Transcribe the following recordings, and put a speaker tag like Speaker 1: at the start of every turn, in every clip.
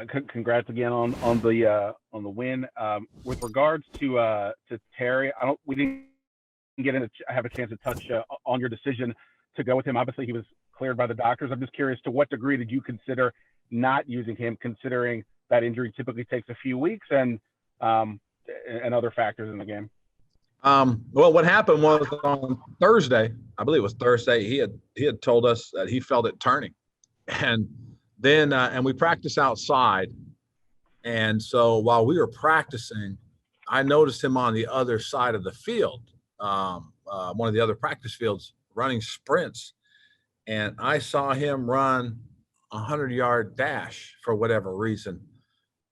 Speaker 1: Congrats again on the win. With regards to Terry, we didn't have a chance to touch on your decision to go with him. Obviously, he was cleared by the doctors. I'm just curious, to what degree did you consider not using him, considering that injury typically takes a few weeks and other factors in the game?
Speaker 2: Well, what happened was on Thursday, I believe it was Thursday, he had told us that he felt it turning, and then and we practiced outside, and so while we were practicing, I noticed him on the other side of the field, one of the other practice fields, running sprints, and I saw him run a 100-yard dash for whatever reason,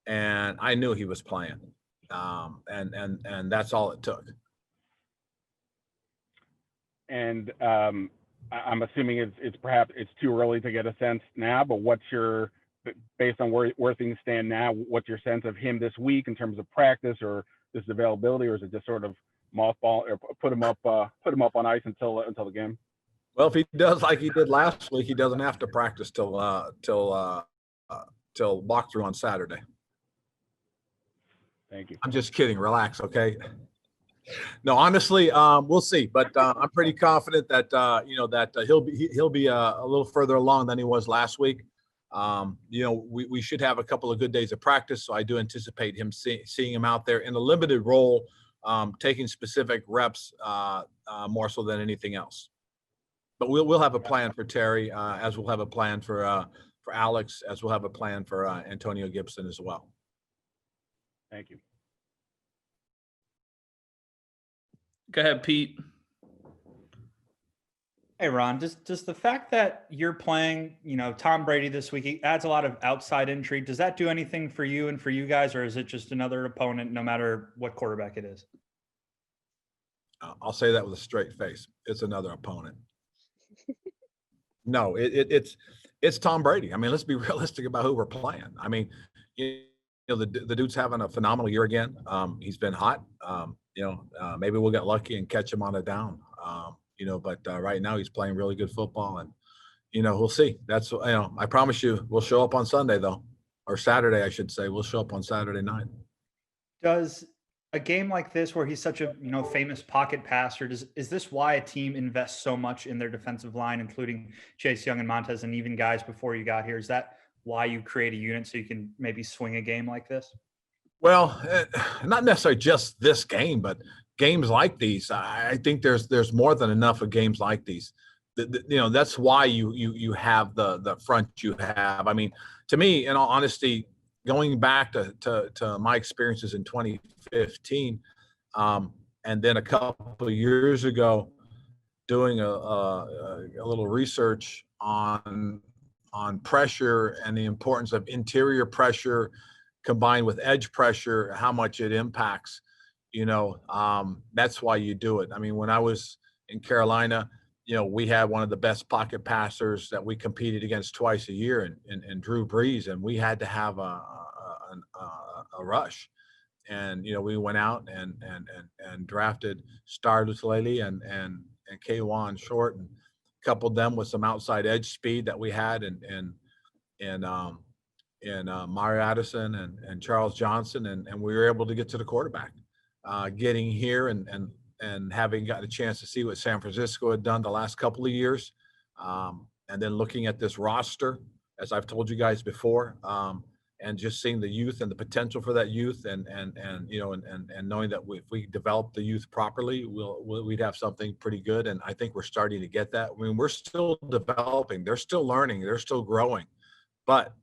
Speaker 2: and I knew he was playing, and that's all it took.
Speaker 1: And I'm assuming it's too early to get a sense now, but based on where things stand now, what's your sense of him this week in terms of practice or this availability, or is it just sort of mothball or put him up on ice until the game?
Speaker 2: Well, if he does like he did last week, he doesn't have to practice till walkthrough on Saturday.
Speaker 1: Thank you.
Speaker 2: I'm just kidding. Relax, okay? No, honestly, we'll see, but I'm pretty confident that he'll be a little further along than he was last week. We should have a couple of good days of practice, so I do anticipate him seeing him out there in a limited role, taking specific reps more so than anything else. But we'll have a plan for Terry, as we'll have a plan for Alex, as we'll have a plan for Antonio Gibson as well.
Speaker 1: Thank you.
Speaker 3: Go ahead, Pete.
Speaker 4: Hey, Ron, does the fact that you're playing, Tom Brady this week, it adds a lot of outside intrigue. Does that do anything for you and for you guys, or is it just another opponent no matter what quarterback it is?
Speaker 2: I'll say that with a straight face. It's another opponent. No, it's Tom Brady. I mean, let's be realistic about who we're playing. I mean, the dude's having a phenomenal year again. He's been hot. Maybe we'll get lucky and catch him on a down. But right now he's playing really good football, and we'll see. That's I promise you, we'll show up on Sunday though, or Saturday, I should say. We'll show up on Saturday night.
Speaker 4: Does a game like this, where he's such a famous pocket passer, is this why a team invests so much in their defensive line, including Chase Young and Montez, and even guys before you got here? Is that why you create a unit so you can maybe swing a game like this?
Speaker 2: Well, not necessarily just this game, but games like these. I think there's more than enough of games like these. That's why you have the front you have. I mean, to me, in all honesty, going back to my experiences in 2015, and then a couple of years ago, doing a little research on pressure and the importance of interior pressure combined with edge pressure, how much it impacts, that's why you do it. I mean, when I was in Carolina, we had one of the best pocket passers that we competed against twice a year, and Drew Brees, and we had to have a rush. And, we went out and drafted Star Lutulele and K'Wan Short, and coupled them with some outside edge speed that we had, and Mario Addison and Charles Johnson, and we were able to get to the quarterback. Getting here and having gotten a chance to see what San Francisco had done the last couple of years, and then looking at this roster, as I've told you guys before, and just seeing the youth and the potential for that youth, and knowing that if we develop the youth properly, we'd have something pretty good. And I think we're starting to get that. I mean, we're still developing, they're still learning, they're still growing, but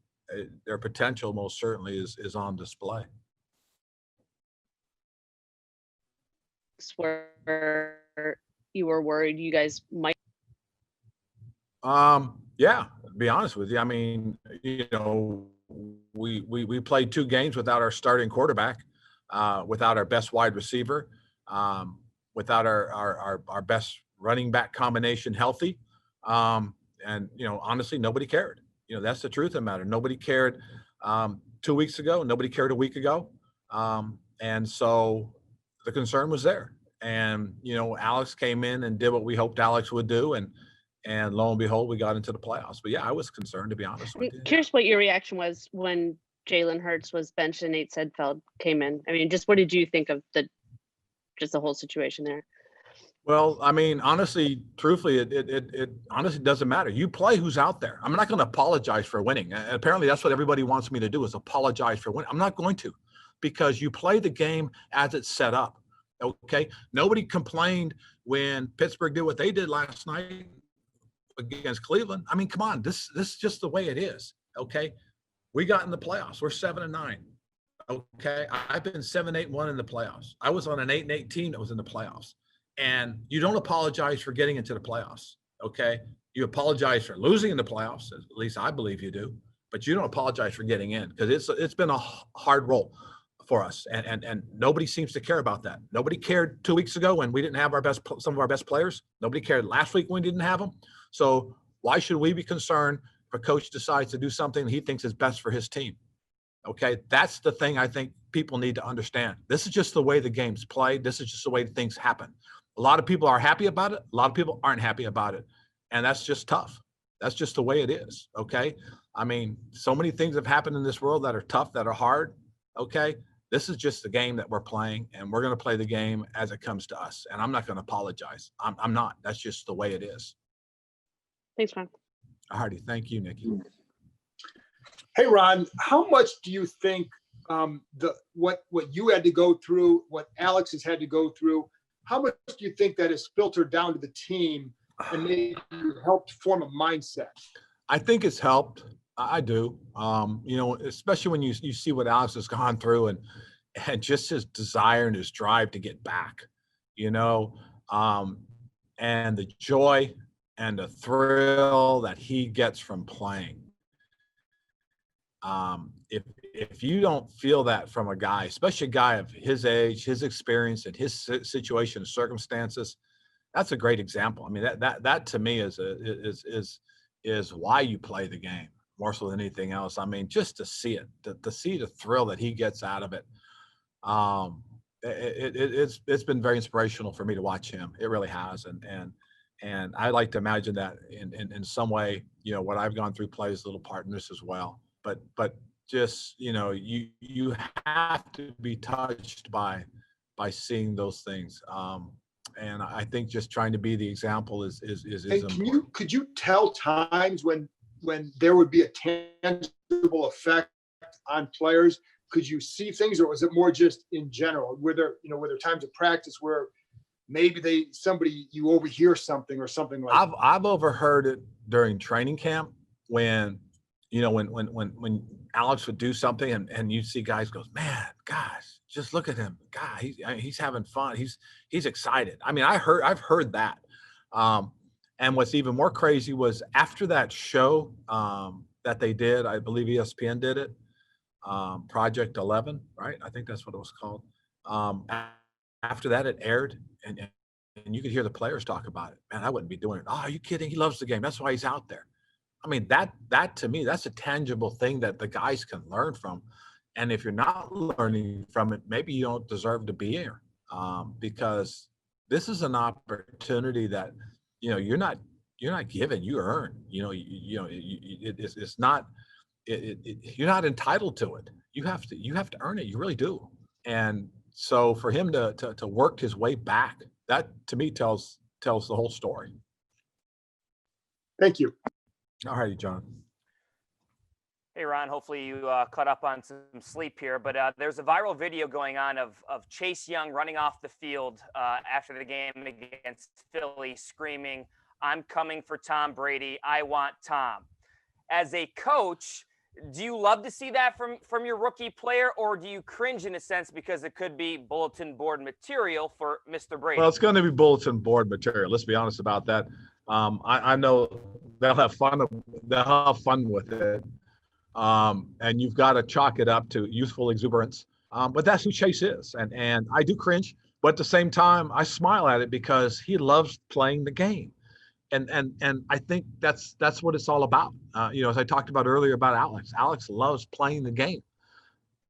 Speaker 2: their potential most certainly is on display.
Speaker 5: Where you were worried you guys might?
Speaker 2: Yeah, to be honest with you, I mean, we played 2 games without our starting quarterback, without our best wide receiver, without our best running back combination healthy, and honestly, nobody cared. That's the truth of the matter. Nobody cared 2 weeks ago. Nobody cared a week ago, and so the concern was there. And Alex came in and did what we hoped Alex would do, and lo and behold, we got into the playoffs. But yeah, I was concerned, to be honest with you.
Speaker 5: Curious what your reaction was when Jalen Hurts was benched and Nate Sedfeld came in? I mean, just what did you think of the whole situation there?
Speaker 2: Well, I mean, honestly, truthfully, it honestly doesn't matter. You play who's out there. I'm not going to apologize for winning. And apparently, that's what everybody wants me to do, is apologize for winning. I'm not going to, because you play the game as it's set up. Okay. Nobody complained when Pittsburgh did what they did last night against Cleveland. I mean, come on, this is just the way it is. Okay. We got in the playoffs. We're 7-9. Okay. I've been 7-8-1 in the playoffs. I was on an 8-8 team that was in the playoffs. And you don't apologize for getting into the playoffs, okay? You apologize for losing in the playoffs, at least I believe you do, but you don't apologize for getting in, because it's been a hard roll for us, and nobody seems to care about that. Nobody cared 2 weeks ago when we didn't have some of our best players. Nobody cared last week when we didn't have them. So why should we be concerned if a coach decides to do something he thinks is best for his team? Okay, that's the thing I think people need to understand. This is just the way the game's played. This is just the way things happen. A lot of people are happy about it. A lot of people aren't happy about it. And that's just tough. That's just the way it is. Okay. I mean, so many things have happened in this world that are tough, that are hard. Okay. This is just the game that we're playing, and we're going to play the game as it comes to us. And I'm not going to apologize. I'm not. That's just the way it is.
Speaker 5: Thanks, Ron.
Speaker 2: All righty. Thank you, Nikki.
Speaker 6: Hey, Ron, how much do you think what you had to go through, what Alex has had to go through, how much do you think that has filtered down to the team and maybe helped form a mindset?
Speaker 2: I think it's helped. I do. You know, especially when you see what Alex has gone through, and just his desire and his drive to get back, you know, and the joy and the thrill that he gets from playing. If you don't feel that from a guy, especially a guy of his age, his experience, and his situation and circumstances, that's a great example. I mean, that to me is why you play the game more so than anything else. I mean, just to see it, to see the thrill that he gets out of it. It's been very inspirational for me to watch him. It really has, and I like to imagine that in some way, you know, what I've gone through plays a little part in this as well. But just, you know, you have to be touched by seeing those things. And I think just trying to be the example is important.
Speaker 6: Could you tell times when there would be a tangible effect on players? Could you see things, or was it more just in general? Were there times of practice where maybe you overhear something or something like that?
Speaker 2: I've overheard it during training camp when Alex would do something and you see guys goes, man, gosh, just look at him. God, he's having fun. He's excited. I mean, I've heard that. And what's even more crazy was after that show that they did, I believe ESPN did it, Project 11, right? I think that's what it was called. After that, it aired, and you could hear the players talk about it. Man, I wouldn't be doing it. Oh, are you kidding? He loves the game. That's why he's out there. I mean, that to me, that's a tangible thing that the guys can learn from. And if you're not learning from it, maybe you don't deserve to be here, because this is an opportunity that, you know, you're not given, you earn. You know, it's not. You're not entitled to it. You have to earn it. You really do. And so for him to work his way back, that to me tells the whole story.
Speaker 6: Thank you.
Speaker 2: All righty, John.
Speaker 7: Hey, Ron, hopefully you caught up on some sleep here, but there's a viral video going on of Chase Young running off the field after the game against Philly, screaming, "I'm coming for Tom Brady. I want Tom." As a coach, do you love to see that from your rookie player, or do you cringe in a sense because it could be bulletin board material for Mr. Brady?
Speaker 2: Well, it's going to be bulletin board material. Let's be honest about that. I know they'll have fun with it. And you've got to chalk it up to youthful exuberance. But that's who Chase is. And I do cringe, but at the same time, I smile at it because he loves playing the game. And I think that's what it's all about. You know, as I talked about earlier about Alex loves playing the game.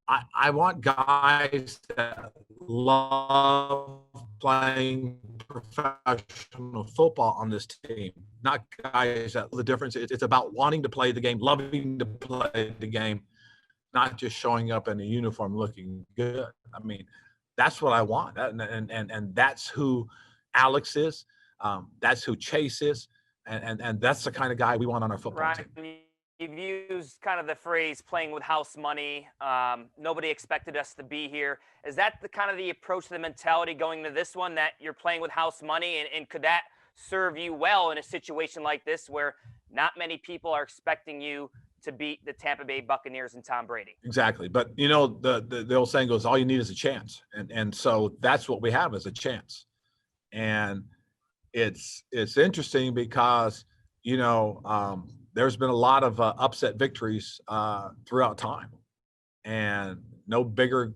Speaker 2: I want guys that love playing professional football on this team, not guys that the difference. It's about wanting to play the game, loving to play the game, not just showing up in a uniform looking good. I mean, that's what I want. And that's who Alex is. That's who Chase is. And that's the kind of guy we want on our football team.
Speaker 7: You've used kind of the phrase playing with house money. Nobody expected us to be here. Is that the kind of the approach, the mentality going to this one, that you're playing with house money? And could that serve you well in a situation like this where not many people are expecting you to beat the Tampa Bay Buccaneers and Tom Brady?
Speaker 2: Exactly. But, you know, the old saying goes, all you need is a chance. And so that's what we have, is a chance. And it's interesting because, you know, there's been a lot of upset victories throughout time, and no bigger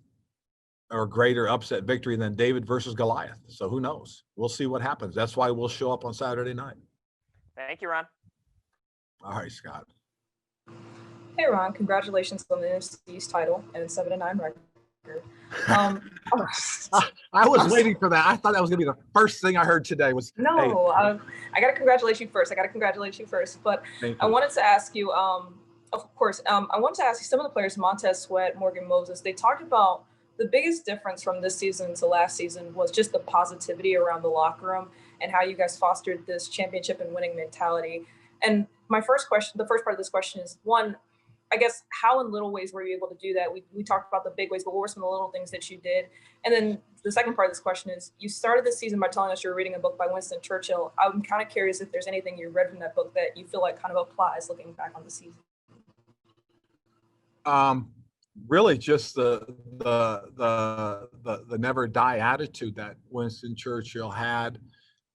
Speaker 2: or greater upset victory than David versus Goliath. So who knows? We'll see what happens. That's why we'll show up on Saturday night.
Speaker 7: Thank you, Ron.
Speaker 2: All right, Scott.
Speaker 8: Hey, Ron, congratulations on the NFC East title and 7-9 record.
Speaker 2: I was waiting for that. I thought that was going to be the first thing I heard today was,
Speaker 8: no,
Speaker 2: hey.
Speaker 8: I got to congratulate you first. But I wanted to ask you, of course, I wanted to ask you, some of the players, Montez Sweat, Morgan Moses, they talked about the biggest difference from this season to last season was just the positivity around the locker room and how you guys fostered this championship and winning mentality. And my first question, the first part of this question is, one, I guess, how in little ways were you able to do that? We talked about the big ways, but what were some of the little things that you did? And then the second part of this question is, you started this season by telling us you were reading a book by Winston Churchill. I'm kind of curious if there's anything you read from that book that you feel like kind of applies looking back on the season.
Speaker 2: Really just the never die attitude that Winston Churchill had.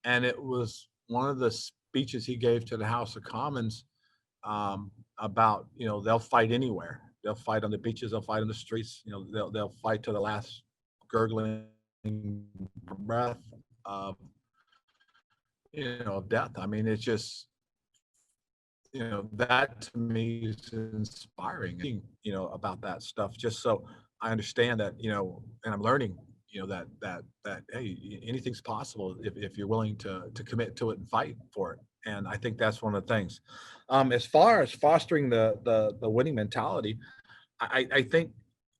Speaker 2: And it was one of the speeches he gave to the House of Commons about, you know, they'll fight anywhere. They'll fight on the beaches, they'll fight on the streets, you know, they'll fight to the last gurgling breath of, you know, of death. I mean, it's just, you know, that to me is inspiring, you know, about that stuff, just so I understand that, you know, and I'm learning, you know, that hey, anything's possible if you're willing to commit to it and fight for it. And I think that's one of the things. As far as fostering the winning mentality, I think,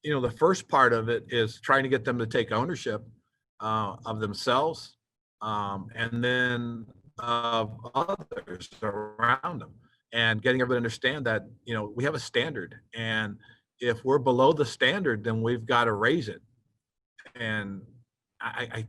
Speaker 2: you know, the first part of it is trying to get them to take ownership of themselves, and then of others around them, and getting everybody to understand that, you know, we have a standard, and if we're below the standard, then we've got to raise it. And I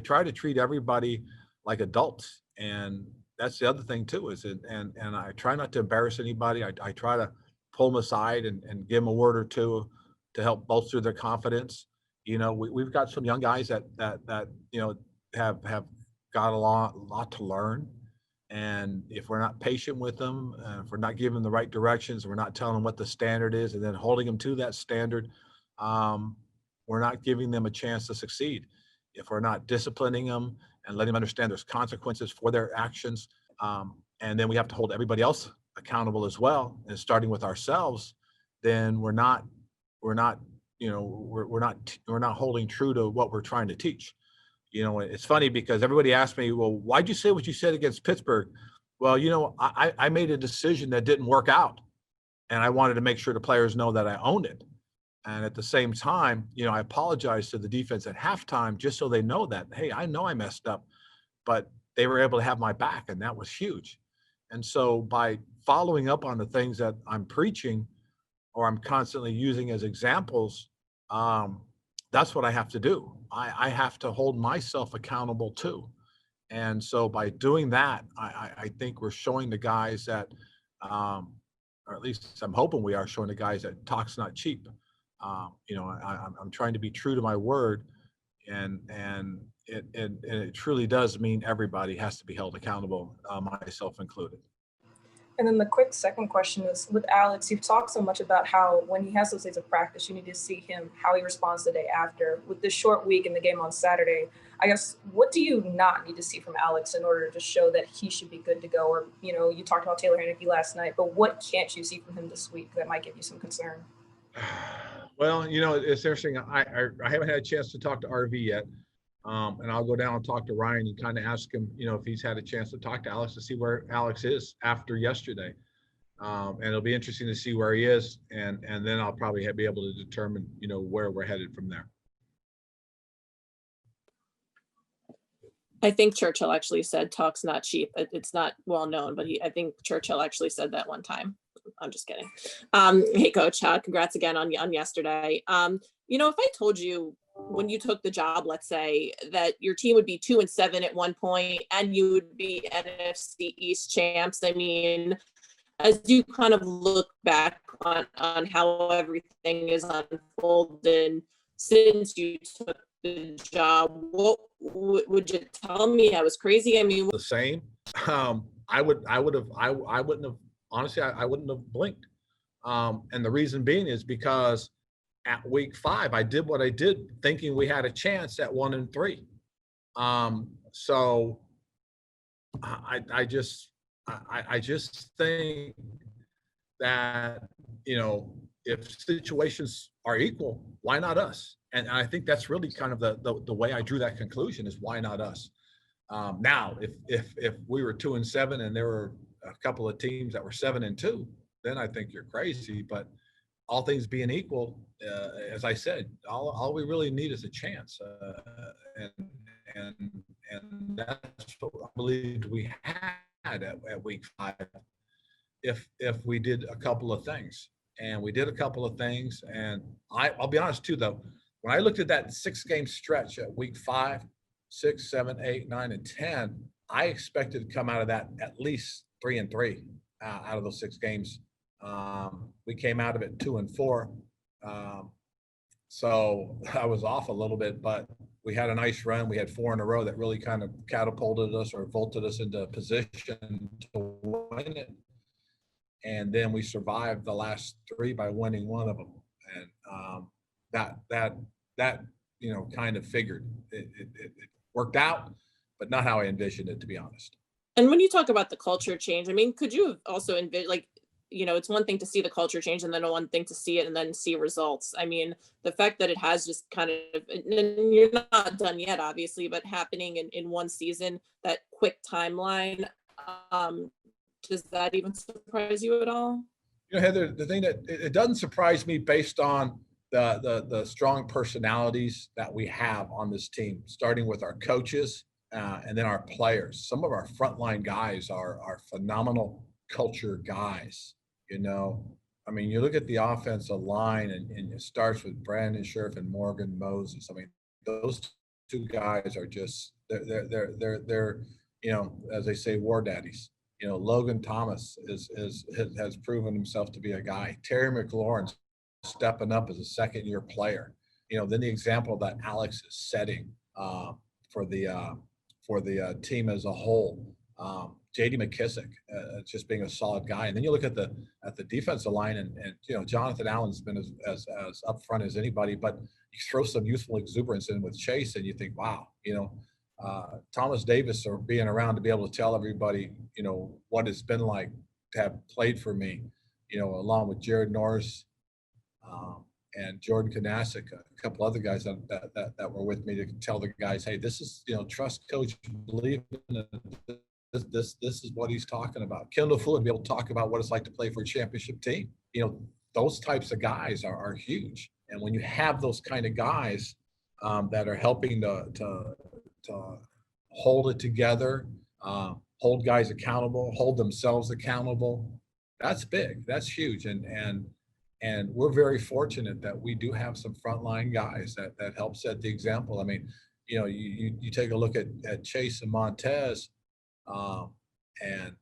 Speaker 2: try to treat everybody like adults. And that's the other thing too, is it, and I try not to embarrass anybody. I try to pull them aside and give them a word or two to help bolster their confidence. You know, we've got some young guys that you know, have got a lot to learn. And if we're not patient with them, if we're not giving them the right directions, we're not telling them what the standard is, and then holding them to that standard, we're not giving them a chance to succeed. If we're not disciplining them and letting them understand there's consequences for their actions, and then we have to hold everybody else accountable as well, and starting with ourselves, then we're not holding true to what we're trying to teach. You know, it's funny because everybody asks me, well, why'd you say what you said against Pittsburgh? Well, you know, I made a decision that didn't work out, and I wanted to make sure the players know that I owned it. And at the same time, you know, I apologized to the defense at halftime just so they know that, hey, I know I messed up, but they were able to have my back, and that was huge. And so by following up on the things that I'm preaching or I'm constantly using as examples, that's what I have to do. I have to hold myself accountable too. And so by doing that, I think we're showing the guys that, or at least I'm hoping we are showing the guys that talk's not cheap. You know, I'm trying to be true to my word, and it truly does mean everybody has to be held accountable, myself included.
Speaker 8: And then the quick second question is, with Alex, you've talked so much about how when he has those days of practice, you need to see him, how he responds the day after. With this short week and the game on Saturday, I guess, what do you not need to see from Alex in order to show that he should be good to go? Or, you know, you talked about Taylor Heinicke last night, but what can't you see from him this week that might give you some concern?
Speaker 2: Well, you know, it's interesting. I haven't had a chance to talk to RV yet. And I'll go down and talk to Ryan and kind of ask him, you know, if he's had a chance to talk to Alex to see where Alex is after yesterday. And it'll be interesting to see where he is, and then I'll probably be able to determine, where we're headed from there.
Speaker 9: I think Churchill actually said talk's not cheap. It's not well known, but I think Churchill actually said that one time. I'm just kidding. Hey, Coach, congrats again on yesterday. If I told you when you took the job, let's say, that your team would be 2-7 at one point and you would be NFC East champs, I mean, as you kind of look back on how everything is unfolded since you took the job, what would you tell me? I was crazy. I mean,
Speaker 2: the same. I wouldn't have, honestly, I wouldn't have blinked. And the reason being is because at week 5, I did what I did thinking we had a chance at 1-3. So I just think that, if situations are equal, why not us? And I think that's really kind of the way I drew that conclusion is why not us? Now, if we were 2-7 and there were a couple of teams that were 7-2, then I think you're crazy. But all things being equal, as I said, all we really need is a chance, and that's what I believed we had at week 5. If we did a couple of things, and we did a couple of things, and I'll be honest too, though, when I looked at that 6-game stretch at week 5, 6, 7, 8, 9, and 10, I expected to come out of that at least 3-3 out of those 6 games. We came out of it 2-4. So I was off a little bit, but we had a nice run. We had 4 in a row that really kind of catapulted us or vaulted us into a position to win it. And then we survived the last 3 by winning 1 of them. And that kind of figured. It worked out, but not how I envisioned it, to be honest.
Speaker 9: And when you talk about the culture change, I mean, could you have also envisioned, it's one thing to see the culture change and then one thing to see it and then see results. I mean, the fact that it has just kind of, and you're not done yet, obviously, but happening in one season, that quick timeline, does that even surprise you at all?
Speaker 2: Heather, the thing that it doesn't surprise me based on the strong personalities that we have on this team, starting with our coaches and then our players. Some of our frontline guys are phenomenal culture guys. I mean, you look at the offensive line and it starts with Brandon Scherf and Morgan Moses. I mean, those 2 guys are just, they're as they say, war daddies. Logan Thomas has proven himself to be a guy. Terry McLaurin's stepping up as a 2nd-year player. Then the example that Alex is setting for the team as a whole. J.D. McKissick just being a solid guy, and then you look at the defensive line, and Jonathan Allen's been as upfront as anybody, but you throw some youthful exuberance in with Chase, and you think, wow, Thomas Davis or being around to be able to tell everybody, what it's been like to have played for me, along with Jared Norris and Jordan Kanasic, a couple other guys that were with me to tell the guys, hey, this is, trust coach, believe in it. This is what he's talking about. Kendall Fuller to be able to talk about what it's like to play for a championship team. Those types of guys are huge. And when you have those kind of guys that are helping to hold it together, hold guys accountable, hold themselves accountable, that's big. That's huge. And we're very fortunate that we do have some frontline guys that help set the example. I mean, you take a look at Chase and Montez, and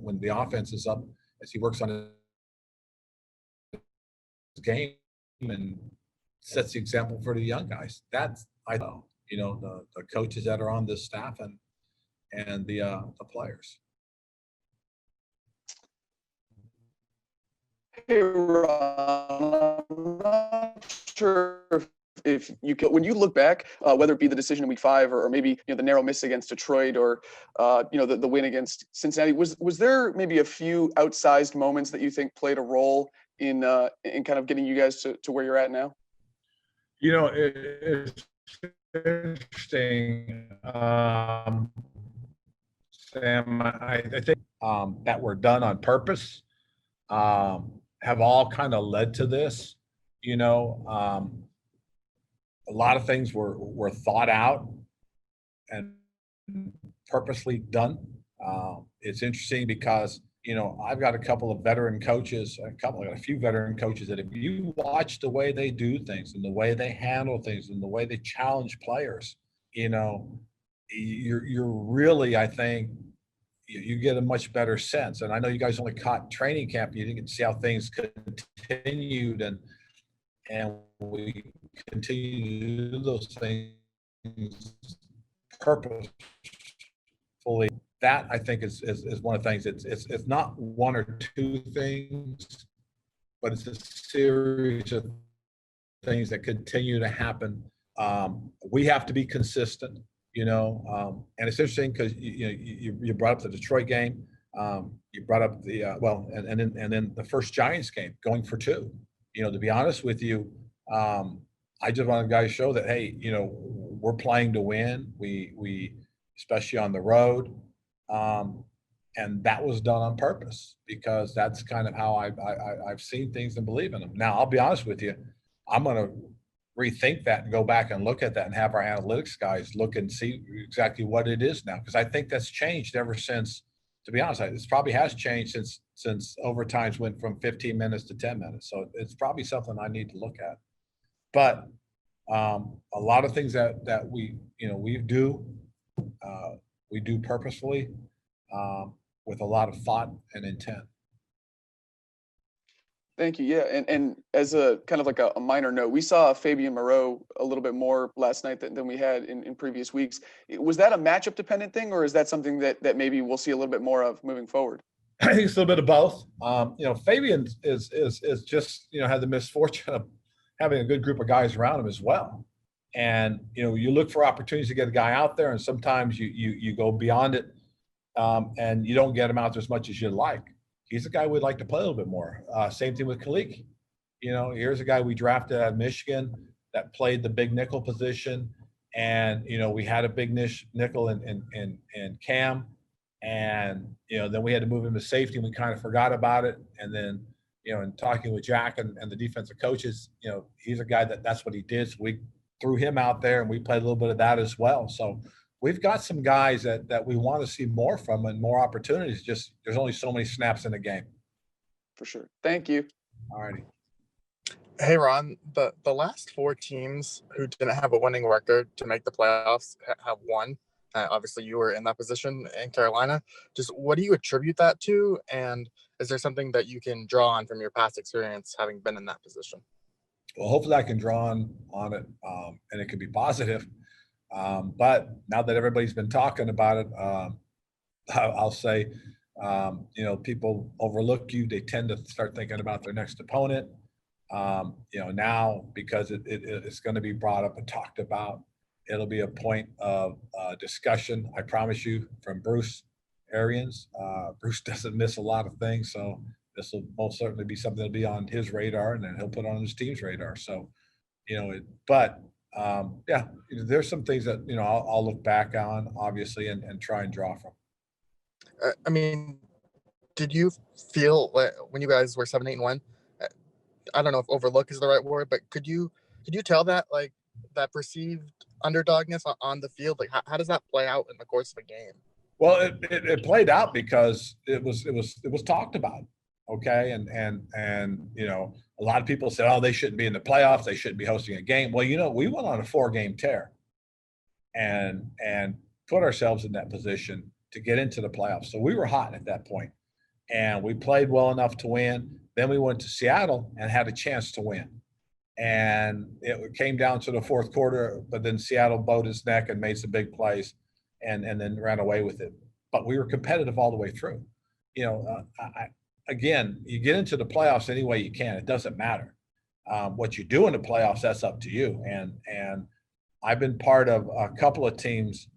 Speaker 2: when the offense is up, as he works on his game and sets the example for the young guys. That's, I know, the coaches that are on this staff and the players.
Speaker 10: Hey, Ron, I'm not sure if you can, when you look back, whether it be the decision in week 5 or maybe the narrow miss against Detroit or the win against Cincinnati, was there maybe a few outsized moments that you think played a role in kind of getting you guys to where you're at now?
Speaker 2: You know, it's interesting, Sam. I think that were done on purpose have all kind of led to this. You know, a lot of things were thought out and purposely done. It's interesting because I've got a couple of veteran coaches, I got a few veteran coaches that if you watch the way they do things and the way they handle things and the way they challenge players, you're really, I think, you get a much better sense. And I know you guys only caught training camp. You didn't see how things continued, and we continue to do those things purposefully. That I think is one of the things. It's not one or two things, but it's a series of things that continue to happen. We have to be consistent, and it's interesting because you brought up the Detroit game. You brought up the and then the first Giants game, going for two. To be honest with you, I just want to guys show that, hey, we're playing to win. We especially on the road. And that was done on purpose because that's kind of how I've seen things and believe in them. Now, I'll be honest with you, I'm going to rethink that and go back and look at that and have our analytics guys look and see exactly what it is now, because I think that's changed ever since. To be honest, this probably has changed since overtimes went from 15 minutes to 10 minutes. So it's probably something I need to look at. But a lot of things that we do purposefully with a lot of thought and intent.
Speaker 10: Thank you. Yeah, and as a kind of like a minor note, we saw Fabian Moreau a little bit more last night than we had in previous weeks. Was that a matchup dependent thing, or is that something that maybe we'll see a little bit more of moving forward?
Speaker 2: I think it's a little bit of both. Fabian is just had the misfortune of having a good group of guys around him as well. And you look for opportunities to get a guy out there, and sometimes you go beyond it, and you don't get him out there as much as you'd like. He's a guy we'd like to play a little bit more. Same thing with Kalik. Here's a guy we drafted out of Michigan that played the big nickel position, and we had a big nickel in Cam, and then we had to move him to safety, and we kind of forgot about it. And then in talking with Jack and the defensive coaches, he's a guy that's what he did. So we threw him out there, and we played a little bit of that as well. So we've got some guys that we want to see more from and more opportunities. Just there's only so many snaps in a game.
Speaker 10: For sure. Thank you.
Speaker 2: All righty.
Speaker 11: Hey, Ron, the last four teams who didn't have a winning record to make the playoffs have won. Obviously, you were in that position in Carolina. Just what do you attribute that to? And is there something that you can draw on from your past experience having been in that position?
Speaker 2: Well, hopefully I can draw on it, and it can be positive. But now that everybody's been talking about it, I'll say, people overlook you. They tend to start thinking about their next opponent. Now because it's going to be brought up and talked about, it'll be a point of discussion. I promise you, from Bruce Arians. Bruce doesn't miss a lot of things, so this will most certainly be something that'll be on his radar, and then he'll put on his team's radar. So, there's some things that I'll look back on, obviously, and try and draw from.
Speaker 11: I mean, did you feel when you guys were 7-8-1? I don't know if overlook is the right word, but could you tell that that perceived underdogness on the field? Like how does that play out in the course of a game?
Speaker 2: Well, it played out because it was talked about. Okay. And a lot of people said, oh, they shouldn't be in the playoffs. They shouldn't be hosting a game. Well, we went on a 4-game tear and put ourselves in that position to get into the playoffs. So we were hot at that point, and we played well enough to win. Then we went to Seattle and had a chance to win. And it came down to the fourth quarter, but then Seattle bowed its neck and made some big plays and then ran away with it. But we were competitive all the way through. Again, you get into the playoffs any way you can. It doesn't matter. What you do in the playoffs, that's up to you. And I've been part of a couple of teams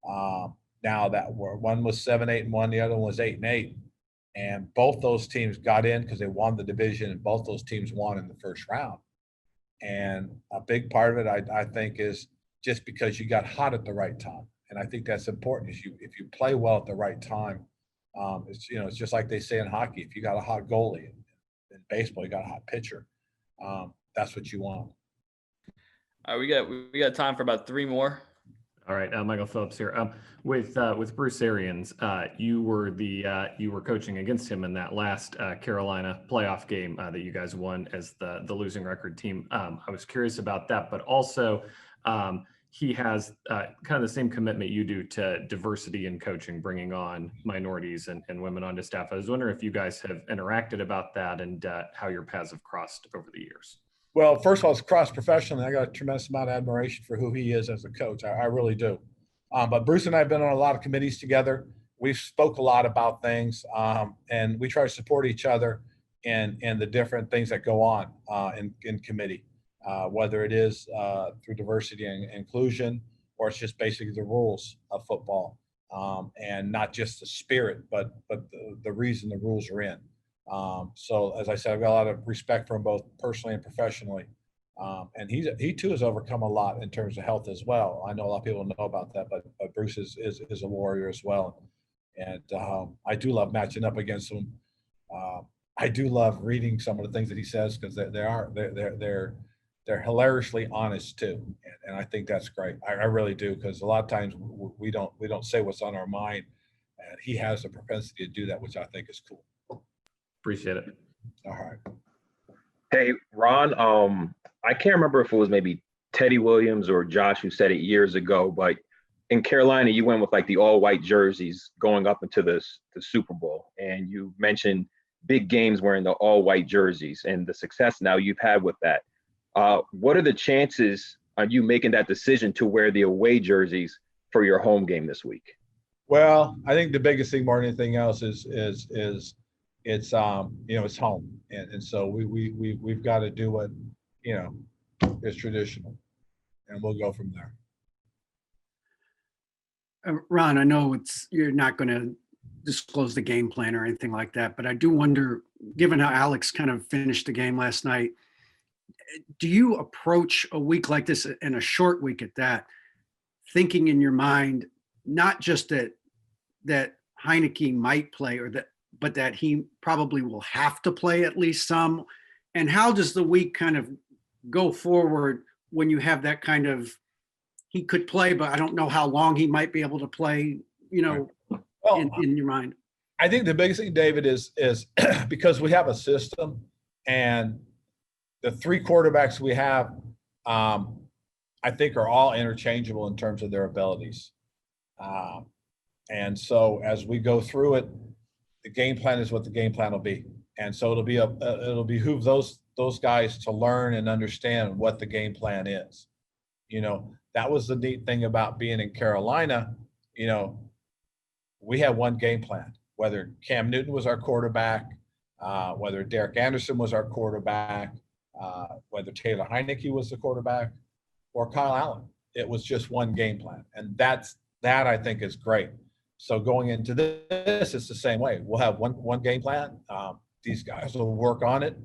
Speaker 2: now that were, one was 7-8-1, the other one was 8-8. And both those teams got in because they won the division, and both those teams won in the first round. And a big part of it, I think, is just because you got hot at the right time. And I think that's important. If you play well at the right time, it's just like they say in hockey. If you got a hot goalie, in baseball, you got a hot pitcher. That's what you want.
Speaker 3: All right, we got time for about 3 more.
Speaker 12: All right, Michael Phillips here. With Bruce Arians, you were coaching against him in that last Carolina playoff game that you guys won as the losing record team. I was curious about that, but also he has kind of the same commitment you do to diversity in coaching, bringing on minorities and women onto staff. I was wondering if you guys have interacted about that and how your paths have crossed over the years.
Speaker 2: Well, first of all, it's cross professionally. I got a tremendous amount of admiration for who he is as a coach. I really do. But Bruce and I have been on a lot of committees together. We've spoke a lot about things, and we try to support each other in the different things that go on in committee, whether it is through diversity and inclusion, or it's just basically the rules of football, and not just the spirit, but the reason the rules are in. So as I said, I've got a lot of respect for him both personally and professionally. And he too has overcome a lot in terms of health as well. I know a lot of people know about that, but Bruce is a warrior as well. And I do love matching up against him. I do love reading some of the things that he says, because they're hilariously honest too. And I think that's great. I really do, because a lot of times we don't say what's on our mind, and he has the propensity to do that, which I think is cool.
Speaker 12: Appreciate it.
Speaker 2: All right.
Speaker 13: Hey, Ron, I can't remember if it was maybe Teddy Williams or Josh who said it years ago, but in Carolina, you went with like the all white jerseys going up into the Super Bowl. And you mentioned big games wearing the all white jerseys and the success now you've had with that. What are the chances on you making that decision to wear the away jerseys for your home game this week?
Speaker 2: Well, I think the biggest thing more than anything else is it's it's home, and so we've got to do what is traditional, and we'll go from there.
Speaker 14: Ron, I know you're not going to disclose the game plan or anything like that, but I do wonder, given how Alex kind of finished the game last night, do you approach a week like this, and a short week at that, thinking in your mind not just that Heineke might play, but that he probably will have to play at least some? And how does the week kind of go forward when you have that kind of, he could play, but I don't know how long he might be able to play, in your mind?
Speaker 2: I think the biggest thing, David, is because we have a system, and the 3 quarterbacks we have, I think are all interchangeable in terms of their abilities. And so as we go through it, the game plan is what the game plan will be. And so it'll behoove those guys to learn and understand what the game plan is. That was the neat thing about being in Carolina. We had one game plan, whether Cam Newton was our quarterback, whether Derek Anderson was our quarterback, whether Taylor Heineke was the quarterback, or Kyle Allen. It was just one game plan. And that I think is great. So going into this, it's the same way. We'll have one game plan. These guys will work on it.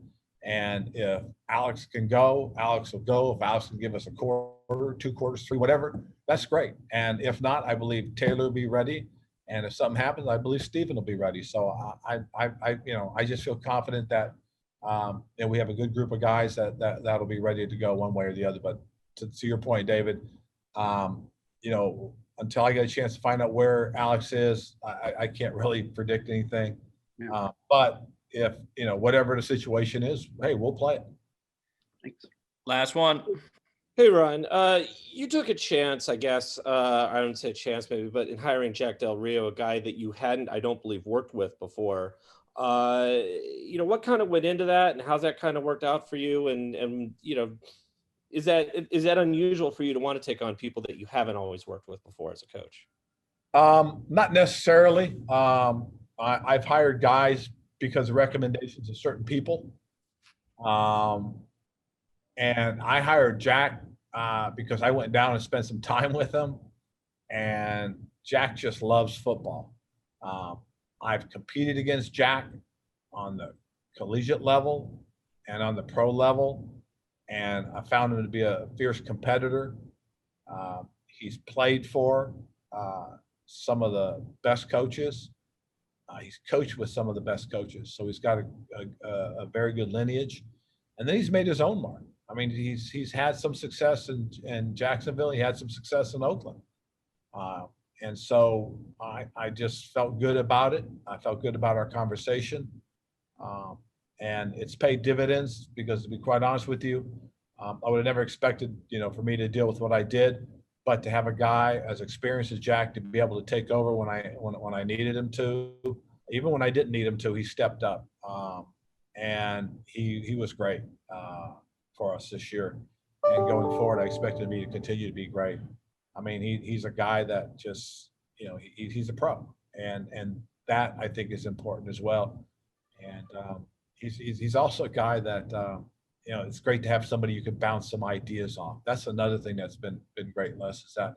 Speaker 2: And if Alex can go, Alex will go. If Alex can give us a quarter, 2 quarters, 3, whatever, that's great. And if not, I believe Taylor will be ready. And if something happens, I believe Steven will be ready. So I just feel confident that we have a good group of guys that'll be ready to go one way or the other. But to your point, David, until I get a chance to find out where Alex is, I can't really predict anything. Yeah. But if, whatever the situation is, hey, we'll play it.
Speaker 14: Thanks.
Speaker 3: Last one.
Speaker 15: Hey, Ron, you took a chance, I guess, I don't say chance maybe, but in hiring Jack Del Rio, a guy that you hadn't, I don't believe, worked with before. What kind of went into that, and how's that kind of worked out for you? And is that unusual for you to want to take on people that you haven't always worked with before as a coach?
Speaker 2: Not necessarily. I've hired guys because of recommendations of certain people. And I hired Jack because I went down and spent some time with him, and Jack just loves football. I've competed against Jack on the collegiate level and on the pro level, and I found him to be a fierce competitor. He's played for some of the best coaches. He's coached with some of the best coaches, so he's got a very good lineage. And then he's made his own mark. I mean, he's had some success in Jacksonville. He had some success in Oakland. And so I just felt good about it. I felt good about our conversation. And it's paid dividends because, to be quite honest with you, I would have never expected, for me to deal with what I did, but to have a guy as experienced as Jack to be able to take over when I needed him to, even when I didn't need him to, he stepped up. And he was great for us this year. And going forward, I expected him to continue to be great. I mean, he's a guy that just, he's a pro, and that I think is important as well. And he's also a guy that it's great to have somebody you can bounce some ideas off. That's another thing that's been great, Les, is that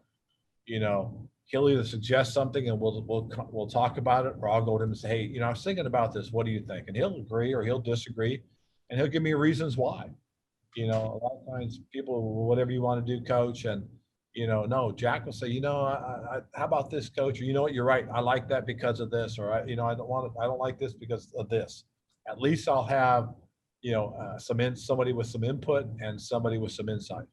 Speaker 2: he'll either suggest something and we'll talk about it, or I'll go to him and say, hey, I was thinking about this. What do you think? And he'll agree or he'll disagree, and he'll give me reasons why. A lot of times people, whatever you want to do, coach, and no, Jack will say, how about this, coach? Or, what, you're right. I like that because of this, or I don't like this because of this. At least I'll have, somebody with some input and somebody with some insight.